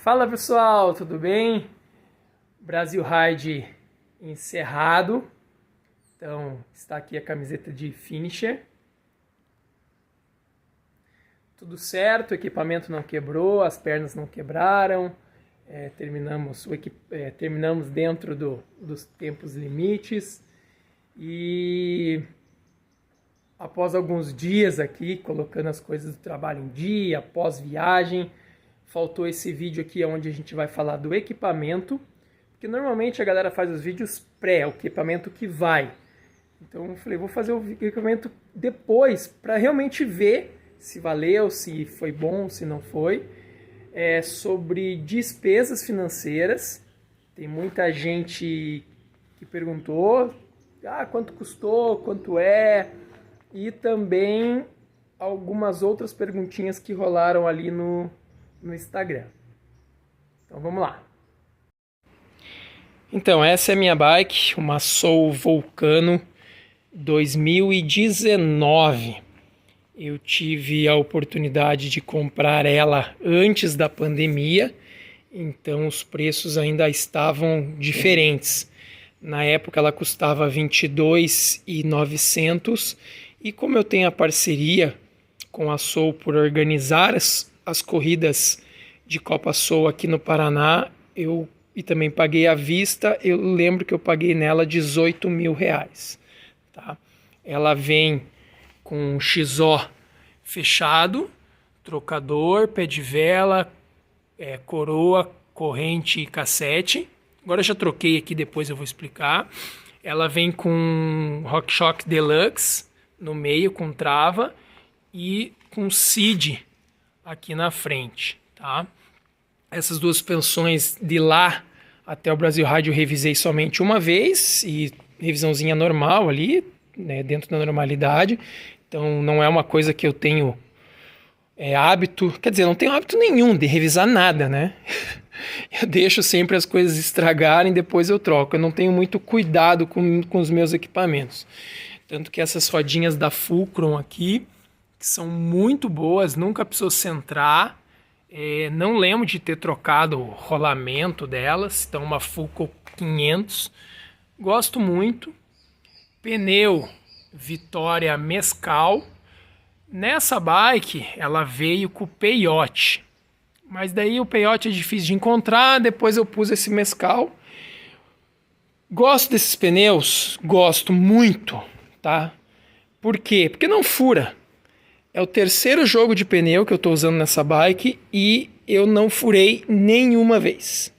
Fala pessoal, tudo bem? Brasil Ride encerrado. Então está aqui a camiseta de finisher. Tudo certo, o equipamento não quebrou, as pernas não quebraram. Terminamos dentro dos tempos limites. E após alguns dias aqui, colocando as coisas do trabalho em dia, após viagem, faltou esse vídeo aqui onde a gente vai falar do equipamento, porque normalmente a galera faz os vídeos o equipamento que vai. Então eu falei, vou fazer o equipamento depois, para realmente ver se valeu, se foi bom, se não foi. Sobre despesas financeiras. Tem muita gente que perguntou, quanto custou, quanto é, e também algumas outras perguntinhas que rolaram ali no Instagram. Então vamos lá. Então essa é a minha bike, uma Soul Volcano 2019. Eu tive a oportunidade de comprar ela antes da pandemia, então os preços ainda estavam diferentes. Na época ela custava R$ 22.900 e como eu tenho a parceria com a Soul por organizar as corridas de Copa Soul aqui no Paraná, e também paguei à vista, eu lembro que eu paguei nela R$18 mil. Tá? Ela vem com XO fechado, trocador, pé de vela, coroa, corrente e cassete. Agora eu já troquei aqui, depois eu vou explicar. Ela vem com RockShox Deluxe no meio, com trava, e com seed aqui na frente. Tá? Essas duas suspensões de lá até o Brasil Ride eu revisei somente uma vez, e revisãozinha normal ali, né, dentro da normalidade. Então não é uma coisa que eu tenho hábito, quer dizer, não tenho hábito nenhum de revisar nada, né? Eu deixo sempre as coisas estragarem, depois eu troco. Eu não tenho muito cuidado com os meus equipamentos. Tanto que essas rodinhas da Fulcrum aqui, que são muito boas, nunca precisou centrar. Não lembro de ter trocado o rolamento delas. Então uma Fulcrum 500. Gosto muito. Pneu Vitória Mescal. Nessa bike ela veio com o Peyote, mas daí o Peyote é difícil de encontrar, depois eu pus esse Mescal. Gosto desses pneus, gosto muito, tá? Por quê? Porque não fura. É o terceiro jogo de pneu que eu estou usando nessa bike e eu não furei nenhuma vez.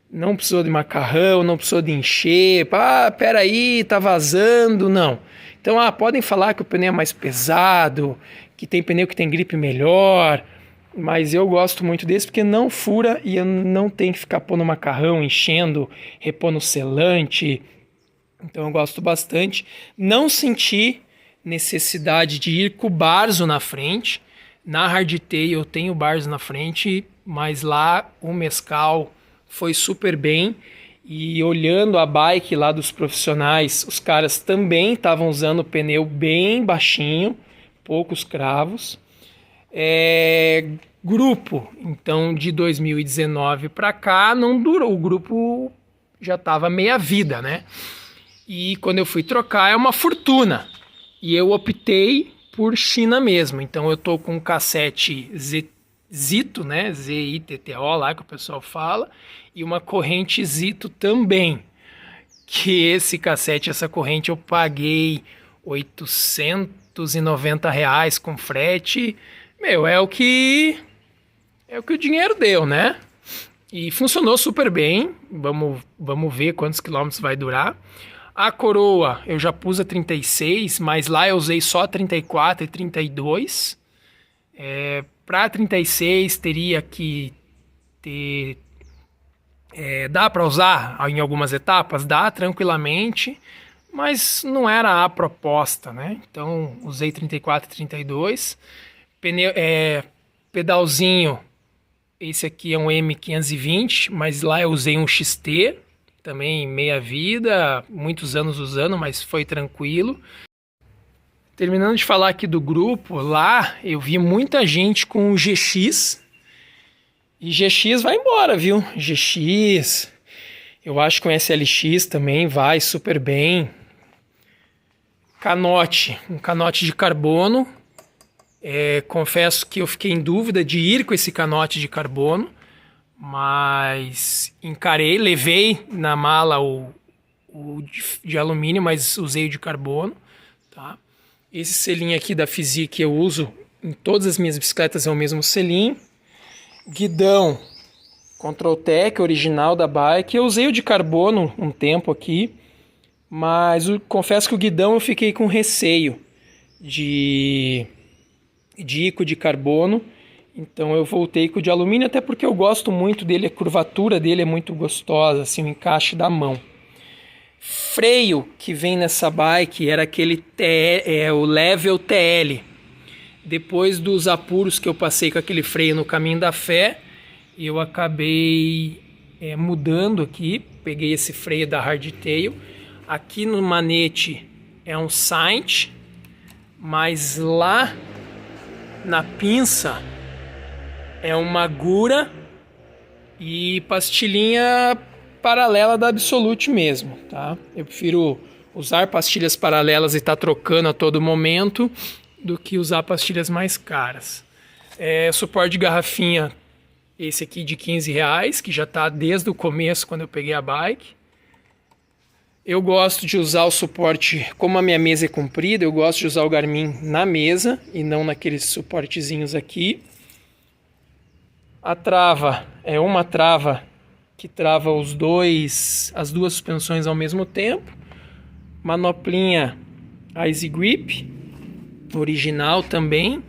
Não precisou de macarrão, não precisou de encher, peraí, tá vazando, não. Então, podem falar que o pneu é mais pesado, que tem pneu que tem gripe melhor, mas eu gosto muito desse porque não fura e eu não tenho que ficar pondo macarrão, enchendo, repondo selante. Então eu gosto bastante. Não senti necessidade de ir com o Barzo na frente. Na Hardtail eu tenho o Barzo na frente, mas lá o Mescal foi super bem. E olhando a bike lá dos profissionais, os caras também estavam usando o pneu bem baixinho, poucos cravos. Grupo, então de 2019 para cá não durou, o grupo já estava meia vida, né? E quando eu fui trocar é uma fortuna. E eu optei por China mesmo, então eu tô com um cassete Zito, né? ZITTO lá que o pessoal fala, e uma corrente Zito também, que esse cassete, essa corrente eu paguei R$890 com frete. É o que o dinheiro deu, né? E funcionou super bem. Vamos ver quantos quilômetros vai durar. A coroa eu já pus a 36, mas lá eu usei só 34 e 32. Para 36 teria que ter... dá para usar em algumas etapas? Dá tranquilamente, mas não era a proposta, né? Então usei 34 e 32. Pedalzinho, esse aqui é um M520, mas lá eu usei um XT, também meia vida, muitos anos usando, mas foi tranquilo. Terminando de falar aqui do grupo, lá eu vi muita gente com o GX E GX vai embora, viu? GX, eu acho que o SLX também vai super bem. Canote, um canote de carbono. Confesso que eu fiquei em dúvida de ir com esse canote de carbono, mas encarei, levei na mala o de alumínio, mas usei o de carbono, tá? Esse selinho aqui da Fizik eu uso em todas as minhas bicicletas, é o mesmo selinho. Guidão Control-Tech, original da bike. Eu usei o de carbono um tempo aqui, mas confesso que o guidão eu fiquei com receio de ir com o de carbono, então eu voltei com o de alumínio, até porque eu gosto muito dele, a curvatura dele é muito gostosa, assim, o encaixe da mão. Freio que vem nessa bike era aquele o Level TL. Depois dos apuros que eu passei com aquele freio no Caminho da Fé, eu acabei mudando aqui, peguei esse freio da Hardtail. Aqui no manete é um Saint, mas lá na pinça é uma Gura e pastilhinha paralela da Absolute mesmo, tá? Eu prefiro usar pastilhas paralelas e estar trocando a todo momento do que usar pastilhas mais caras. Suporte de garrafinha, esse aqui de R$15, que já está desde o começo quando eu peguei a bike. Eu gosto de usar o suporte, como a minha mesa é comprida, eu gosto de usar o Garmin na mesa e não naqueles suportezinhos aqui. A trava é uma trava que trava as duas suspensões ao mesmo tempo. Manoplinha Easy Grip, original também.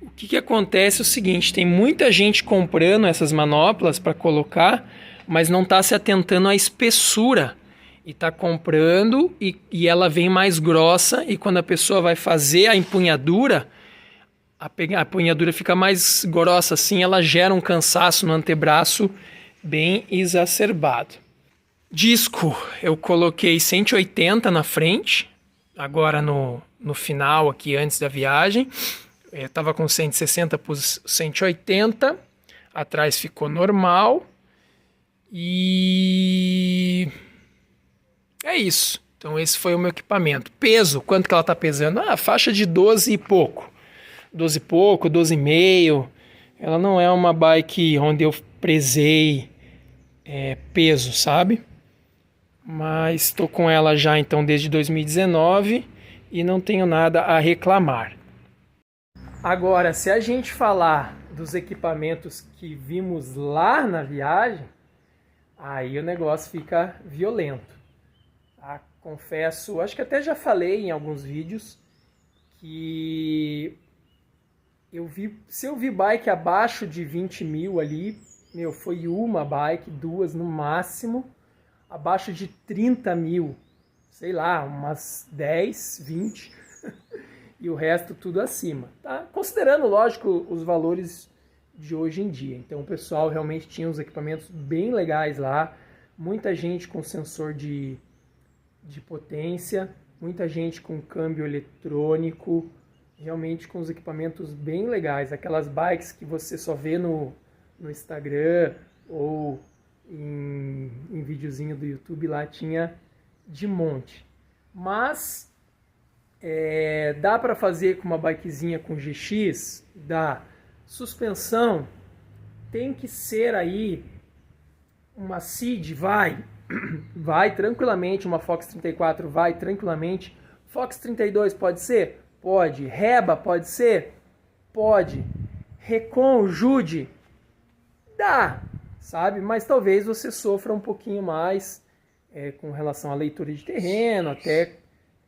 O que acontece é o seguinte, tem muita gente comprando essas manoplas para colocar, mas não está se atentando à espessura. E está comprando e ela vem mais grossa, e quando a pessoa vai fazer a empunhadura, a empunhadura fica mais grossa assim, ela gera um cansaço no antebraço bem exacerbado. Disco, eu coloquei 180 na frente, agora no final aqui antes da viagem. Eu estava com 160 por 180, atrás ficou normal. E é isso. Então esse foi o meu equipamento. Peso, quanto que ela está pesando? Faixa de 12 e pouco. 12 e pouco, 12,5. Ela não é uma bike onde eu prezei peso, sabe? Mas estou com ela já então desde 2019 e não tenho nada a reclamar. Agora, se a gente falar dos equipamentos que vimos lá na viagem, aí o negócio fica violento. Tá? Confesso, acho que até já falei em alguns vídeos que se eu vi bike abaixo de 20 mil ali, foi uma bike, duas no máximo. Abaixo de 30 mil, sei lá, umas 10, 20 e o resto tudo acima, tá? Considerando, lógico, os valores de hoje em dia. Então o pessoal realmente tinha uns equipamentos bem legais lá, muita gente com sensor de potência, muita gente com câmbio eletrônico, realmente com os equipamentos bem legais, aquelas bikes que você só vê no Instagram ou em videozinho do YouTube, lá tinha de monte. Mas dá para fazer com uma bikezinha com GX, dá. Suspensão tem que ser aí uma Seed, vai tranquilamente, uma Fox 34 vai tranquilamente. Fox 32 pode ser? Pode. Reba pode ser? Pode. Recon, Jude? Dá, sabe? Mas talvez você sofra um pouquinho mais com relação à leitura de terreno, até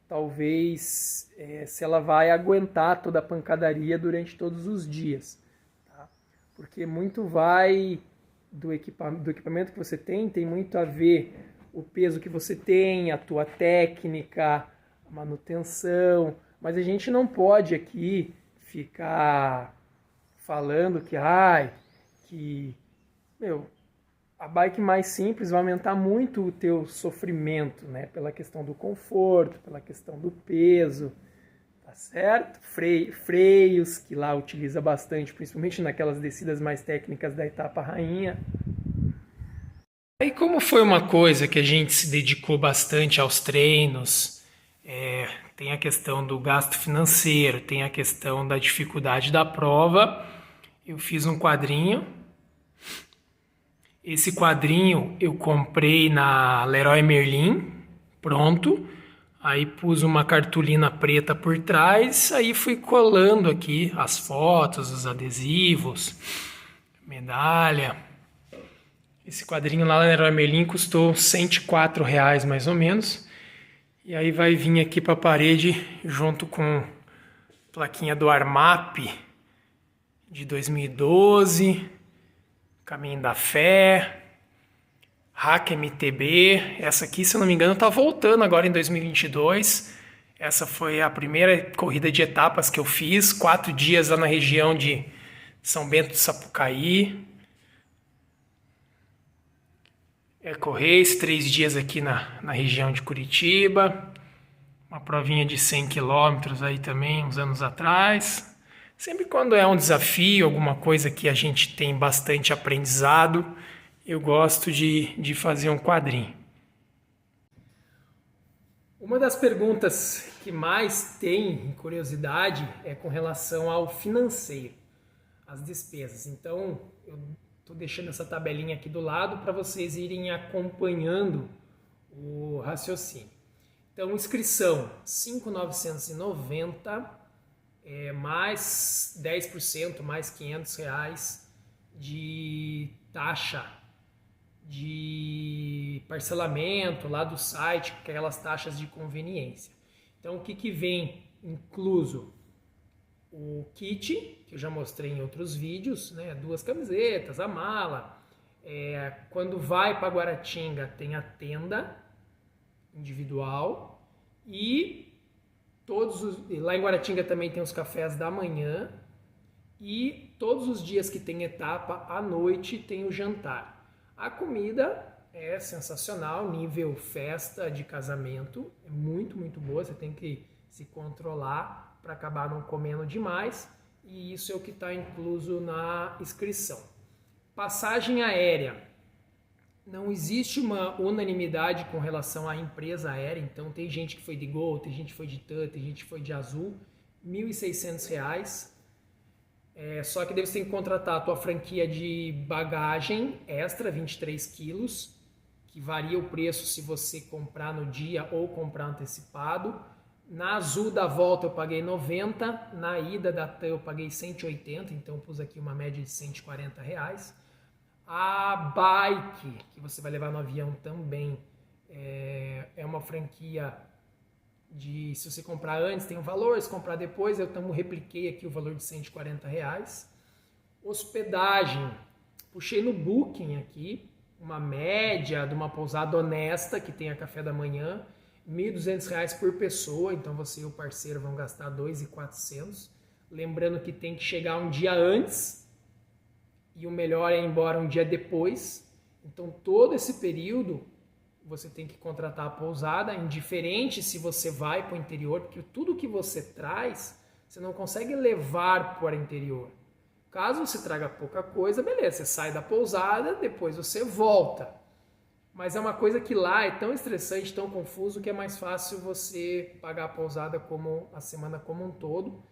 talvez se ela vai aguentar toda a pancadaria durante todos os dias. Tá? Porque muito vai do equipamento que você tem muito a ver o peso que você tem, a tua técnica, a manutenção, mas a gente não pode aqui ficar falando que a bike mais simples vai aumentar muito o teu sofrimento, né? Pela questão do conforto, pela questão do peso, Tá certo? Freios, que lá utiliza bastante, principalmente naquelas descidas mais técnicas da etapa rainha. Aí como foi uma coisa que a gente se dedicou bastante aos treinos, tem a questão do gasto financeiro, tem a questão da dificuldade da prova, eu fiz um quadrinho. Esse quadrinho eu comprei na Leroy Merlin, pronto. Aí pus uma cartolina preta por trás, aí fui colando aqui as fotos, os adesivos, medalha. Esse quadrinho lá na Leroy Merlin custou R$ 104 mais ou menos. E aí vai vir aqui para a parede junto com a plaquinha do Armap de 2012, Caminho da Fé, Hack MTB. Essa aqui, se eu não me engano, tá voltando agora em 2022. Essa foi a primeira corrida de etapas que eu fiz, 4 dias lá na região de São Bento do Sapucaí. Correis, 3 dias aqui na região de Curitiba. Uma provinha de 100 quilômetros aí também, uns anos atrás. Sempre quando é um desafio, alguma coisa que a gente tem bastante aprendizado, eu gosto de fazer um quadrinho. Uma das perguntas que mais tem curiosidade é com relação ao financeiro, as despesas. Então, eu estou deixando essa tabelinha aqui do lado para vocês irem acompanhando o raciocínio. Então, inscrição, R$ 5.990, mais 10%, mais R$ 500 de taxa de parcelamento lá do site, aquelas taxas de conveniência. Então, o que vem incluso? O kit, que eu já mostrei em outros vídeos, né? 2 camisetas, a mala. Quando vai para Guaratinga, tem a tenda individual e lá em Guaratinga também tem os cafés da manhã e todos os dias que tem etapa, à noite tem o jantar. A comida é sensacional, nível festa de casamento, é muito, muito boa, você tem que se controlar para acabar não comendo demais, e isso é o que está incluso na inscrição. Passagem aérea. Não existe uma unanimidade com relação à empresa aérea, então tem gente que foi de Gol, tem gente que foi de TAM, tem gente que foi de Azul, R$ 1.600. Só que daí você tem que contratar a tua franquia de bagagem extra, 23 quilos, que varia o preço se você comprar no dia ou comprar antecipado. Na Azul da volta eu paguei 90, na ida da TAM eu paguei 180, então eu pus aqui uma média de R$ 140. A Bike, que você vai levar no avião também, é uma franquia se você comprar antes tem um valor, se comprar depois, eu repliquei aqui o valor de R$ 140. Hospedagem, puxei no Booking aqui, uma média de uma pousada honesta, que tenha café da manhã, R$ 1.200 por pessoa, então você e o parceiro vão gastar R$ 2.400. Lembrando que tem que chegar um dia antes, e o melhor é ir embora um dia depois. Então todo esse período você tem que contratar a pousada, indiferente se você vai para o interior, porque tudo que você traz, você não consegue levar para o interior. Caso você traga pouca coisa, beleza, você sai da pousada, depois você volta. Mas é uma coisa que lá é tão estressante, tão confuso, que é mais fácil você pagar a pousada como a semana como um todo.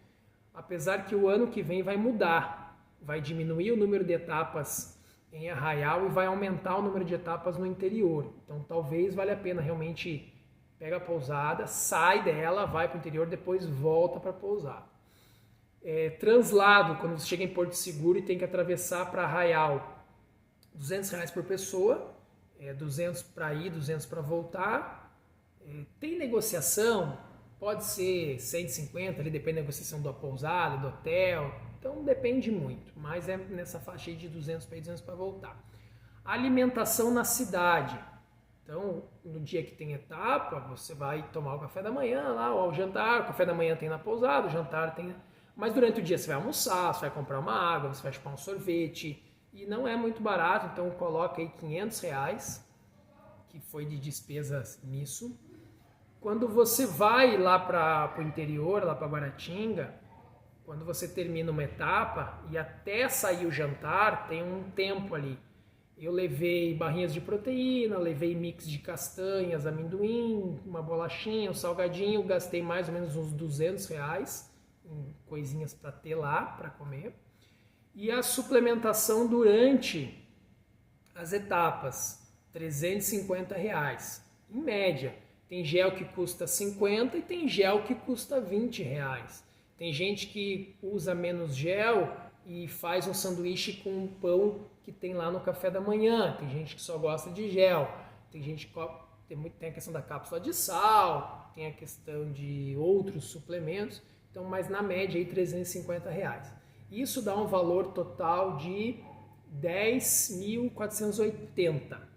Apesar que o ano que vem vai mudar, vai diminuir o número de etapas em Arraial e vai aumentar o número de etapas no interior. Então talvez valha a pena realmente pega a pousada, sai dela, vai para o interior, depois volta para a pousada. Translado, quando você chega em Porto Seguro e tem que atravessar para Arraial, R$ 200 por pessoa, 200 para ir, 200 para voltar. Tem negociação, pode ser 150, ali depende da negociação da pousada, do hotel. Então depende muito, mas é nessa faixa aí de 200 para ir, 200 para voltar. Alimentação na cidade. Então, no dia que tem etapa, você vai tomar o café da manhã lá, ou o jantar. O café da manhã tem na pousada, o jantar tem... Mas durante o dia você vai almoçar, você vai comprar uma água, você vai chupar um sorvete. E não é muito barato, então coloca aí R$ 500, que foi de despesas nisso. Quando você vai lá para o interior, lá para Guaratinga, quando você termina uma etapa e até sair o jantar, tem um tempo ali. Eu levei barrinhas de proteína, levei mix de castanhas, amendoim, uma bolachinha, um salgadinho, gastei mais ou menos uns R$ 200 em coisinhas para ter lá, para comer. E a suplementação durante as etapas, R$ 350, em média. Tem gel que custa 50 e tem gel que custa R$ 20. Tem gente que usa menos gel e faz um sanduíche com um pão que tem lá no café da manhã. Tem gente que só gosta de gel. Tem gente que tem a questão da cápsula de sal, tem a questão de outros suplementos. Então, mas na média aí R$ 350. Isso dá um valor total de 10.480.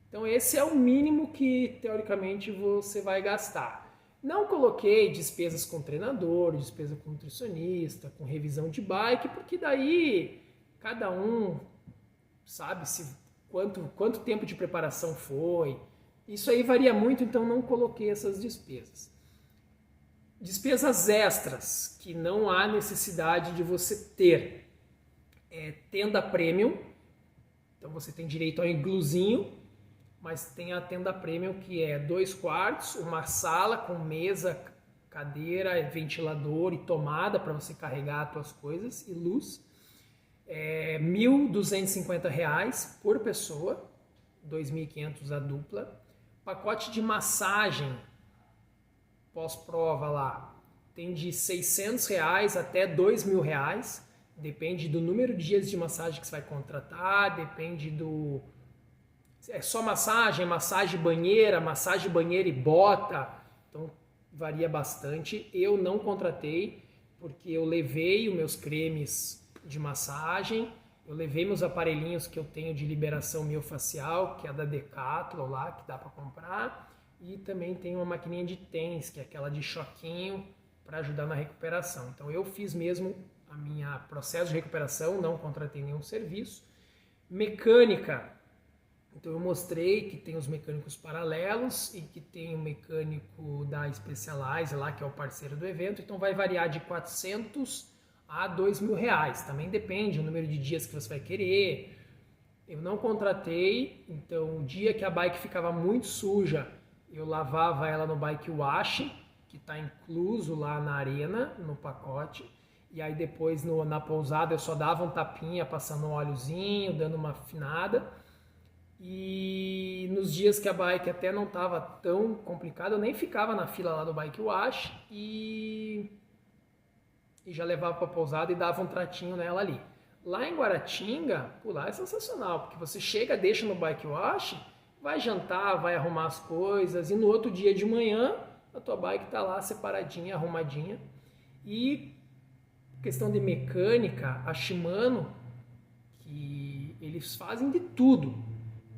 Então esse é o mínimo que teoricamente você vai gastar. Não coloquei despesas com treinador, despesa com nutricionista, com revisão de bike, porque daí cada um sabe quanto tempo de preparação foi. Isso aí varia muito, então não coloquei essas despesas. Despesas extras que não há necessidade de você ter. Tenda premium, então você tem direito ao igluzinho, mas tem a tenda premium que é 2 quartos, uma sala com mesa, cadeira, ventilador e tomada para você carregar as suas coisas e luz. R$ 1.250 por pessoa, 2.500 a dupla. Pacote de massagem pós-prova lá tem de R$ 600 até R$ 2.000. Depende do número de dias de massagem que você vai contratar, depende do... É só massagem banheira e bota, então varia bastante. Eu não contratei porque eu levei os meus cremes de massagem, eu levei meus aparelhinhos que eu tenho de liberação miofacial, que é da Decathlon lá, que dá para comprar, e também tenho uma maquininha de TENS, que é aquela de choquinho, para ajudar na recuperação. Então eu fiz mesmo a minha processo de recuperação, não contratei nenhum serviço. Mecânica. Então eu mostrei que tem os mecânicos paralelos e que tem o mecânico da Specialized lá, que é o parceiro do evento. Então vai variar de 400 a R$ 2.000. Também depende do número de dias que você vai querer. Eu não contratei, então o dia que a bike ficava muito suja, eu lavava ela no bike wash, que está incluso lá na arena, no pacote. E aí depois na pousada eu só dava um tapinha, passando um óleozinho, dando uma afinada. E nos dias que a bike até não estava tão complicada, eu nem ficava na fila lá do bike wash e já levava para a pousada e dava um tratinho nela ali. Lá em Guaratinga, lá é sensacional, porque você chega, deixa no bike wash, vai jantar, vai arrumar as coisas e no outro dia de manhã a tua bike está lá separadinha, arrumadinha. E questão de mecânica, a Shimano, que eles fazem de tudo.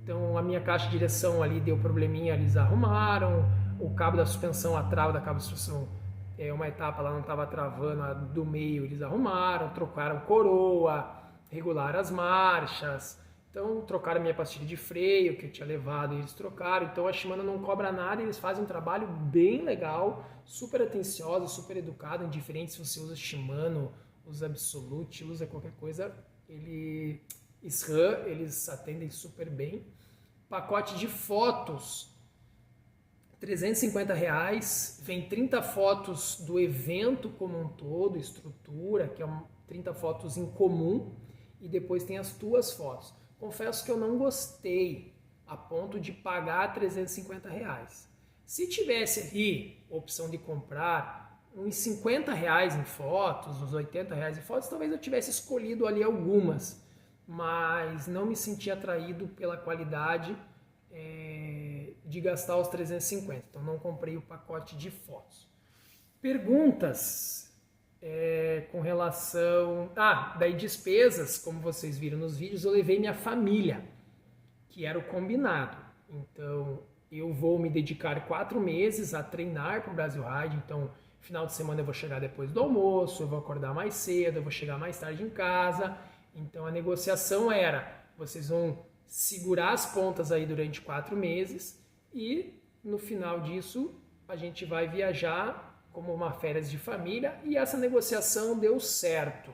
Então a minha caixa de direção ali deu probleminha, eles arrumaram, o cabo da suspensão, a trava da cabo da suspensão, uma etapa lá não estava travando, a do meio eles arrumaram, trocaram coroa, regularam as marchas, então trocaram a minha pastilha de freio que eu tinha levado e eles trocaram. Então a Shimano não cobra nada, eles fazem um trabalho bem legal, super atencioso, super educado, indiferente se você usa Shimano, usa Absolute, usa qualquer coisa, SRAM, eles atendem super bem. Pacote de fotos, R$ 350, vem 30 fotos do evento como um todo, estrutura, que é 30 fotos em comum, e depois tem as tuas fotos. Confesso que eu não gostei a ponto de pagar R$ 350. Se tivesse ali a opção de comprar uns R$ 50 em fotos, uns R$ 80 em fotos, talvez eu tivesse escolhido ali algumas, mas não me senti atraído pela qualidade de gastar os 350, então não comprei o pacote de fotos. Perguntas com relação... daí despesas, como vocês viram nos vídeos, eu levei minha família, que era o combinado. Então eu vou me dedicar 4 meses a treinar para o Brasil Ride, então final de semana eu vou chegar depois do almoço, eu vou acordar mais cedo, eu vou chegar mais tarde em casa. Então a negociação era, vocês vão segurar as pontas aí durante 4 meses e no final disso a gente vai viajar como uma férias de família, e essa negociação deu certo,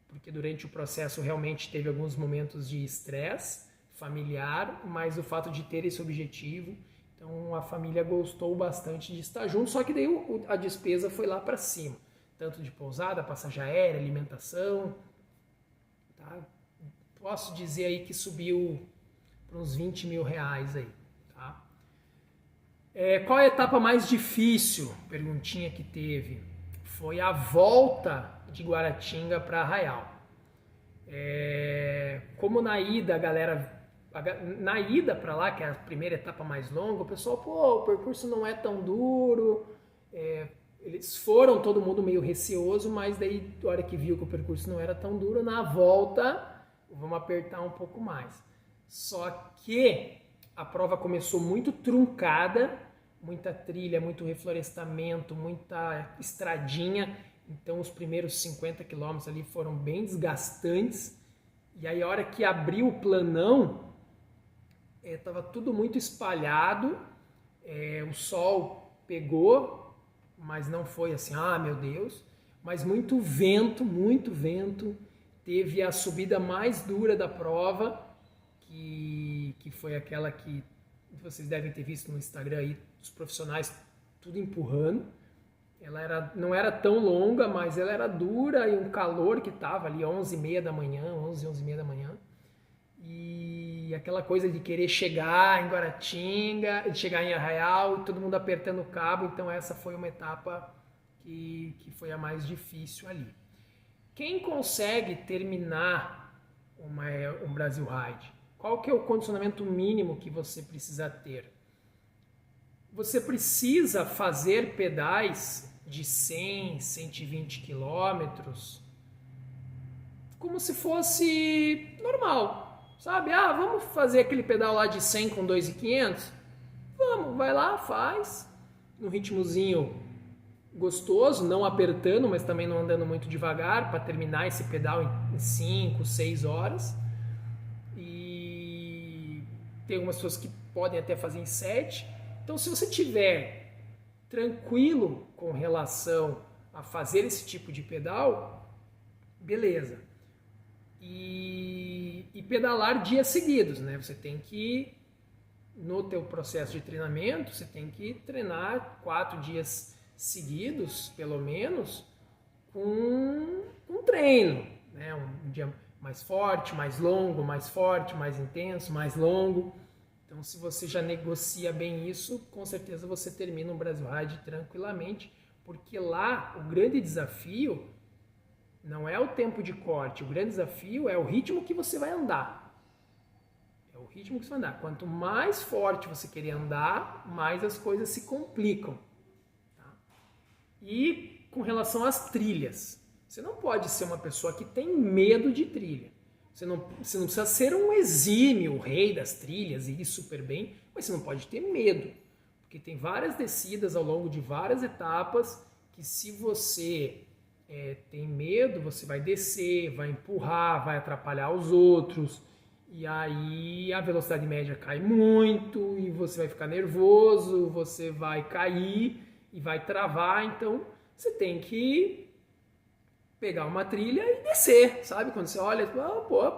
porque durante o processo realmente teve alguns momentos de estresse familiar, mas o fato de ter esse objetivo, então a família gostou bastante de estar junto, só que daí a despesa foi lá para cima, tanto de pousada, passagem aérea, alimentação, tá? Posso dizer aí que subiu para uns 20 mil reais aí, tá? Qual a etapa mais difícil? Perguntinha que teve. Foi a volta de Guaratinga para Arraial. Como na ida, a galera... Na ida para lá, que é a primeira etapa mais longa, o pessoal, o percurso não é tão duro. Eles foram, todo mundo meio receoso, mas daí, na hora que viu que o percurso não era tão duro, na volta, vamos apertar um pouco mais. Só que a prova começou muito truncada, muita trilha, muito reflorestamento, muita estradinha. Então os primeiros 50 quilômetros ali foram bem desgastantes. E aí a hora que abriu o planão, estava tudo muito espalhado. O sol pegou, mas não foi assim, meu Deus. Mas muito vento, muito vento. Teve a subida mais dura da prova, que foi aquela que vocês devem ter visto no Instagram aí, os profissionais tudo empurrando. Ela não era tão longa, mas ela era dura, e um calor que tava ali 11h30 da manhã, 11h30 da manhã. E aquela coisa de querer chegar em Guaratinga, de chegar em Arraial, e todo mundo apertando o cabo. Então essa foi uma etapa que foi a mais difícil ali. Quem consegue terminar um Brasil Ride? Qual que é o condicionamento mínimo que você precisa ter? Você precisa fazer pedais de 100, 120 quilômetros como se fosse normal, sabe? Vamos fazer aquele pedal lá de 100 com 2.500? Vamos, vai lá, faz, num ritmozinho gostoso, não apertando, mas também não andando muito devagar, para terminar esse pedal em 5, 6 horas. E tem algumas pessoas que podem até fazer em 7. Então, se você tiver tranquilo com relação a fazer esse tipo de pedal, beleza. E pedalar dias seguidos, né? Você tem que, no teu processo de treinamento, você tem que treinar 4 dias seguidos, pelo menos, com um treino, né? Um dia mais forte, mais longo, mais forte, mais intenso, mais longo. Então, se você já negocia bem isso, com certeza você termina um Brasil Ride tranquilamente, porque lá o grande desafio não é o tempo de corte, o grande desafio é o ritmo que você vai andar. É o ritmo que você vai andar. Quanto mais forte você querer andar, mais as coisas se complicam. Tá? E com relação às trilhas, você não pode ser uma pessoa que tem medo de trilha. Você não precisa ser um exímio, o rei das trilhas e ir super bem, mas você não pode ter medo, porque tem várias descidas ao longo de várias etapas que, se você tem medo, você vai descer, vai empurrar, vai atrapalhar os outros, e aí a velocidade média cai muito e você vai ficar nervoso, você vai cair e vai travar. Então você tem que pegar uma trilha e descer, sabe? Quando você olha,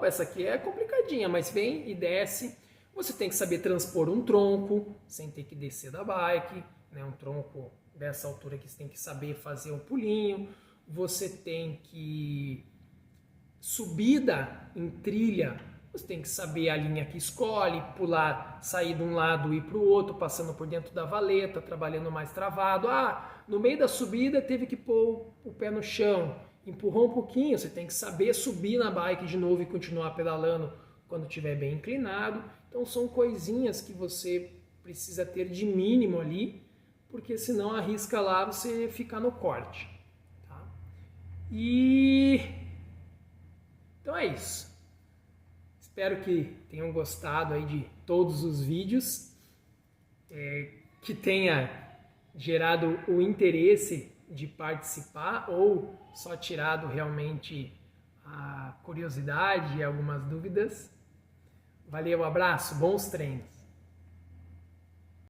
essa aqui é complicadinha, mas vem e desce. Você tem que saber transpor um tronco sem ter que descer da bike, né? Um tronco dessa altura que você tem que saber fazer um pulinho. Você tem que... Subida em trilha, você tem que saber a linha que escolhe, pular, sair de um lado e ir para o outro, passando por dentro da valeta, trabalhando mais travado. No meio da subida teve que pôr o pé no chão, empurrou um pouquinho, você tem que saber subir na bike de novo e continuar pedalando quando estiver bem inclinado. Então são coisinhas que você precisa ter de mínimo ali, porque senão arrisca lá você ficar no corte. Tá? Então é isso. Espero que tenham gostado aí de todos os vídeos, que tenha gerado o interesse de participar ou só tirado realmente a curiosidade e algumas dúvidas. Valeu, abraço, bons treinos!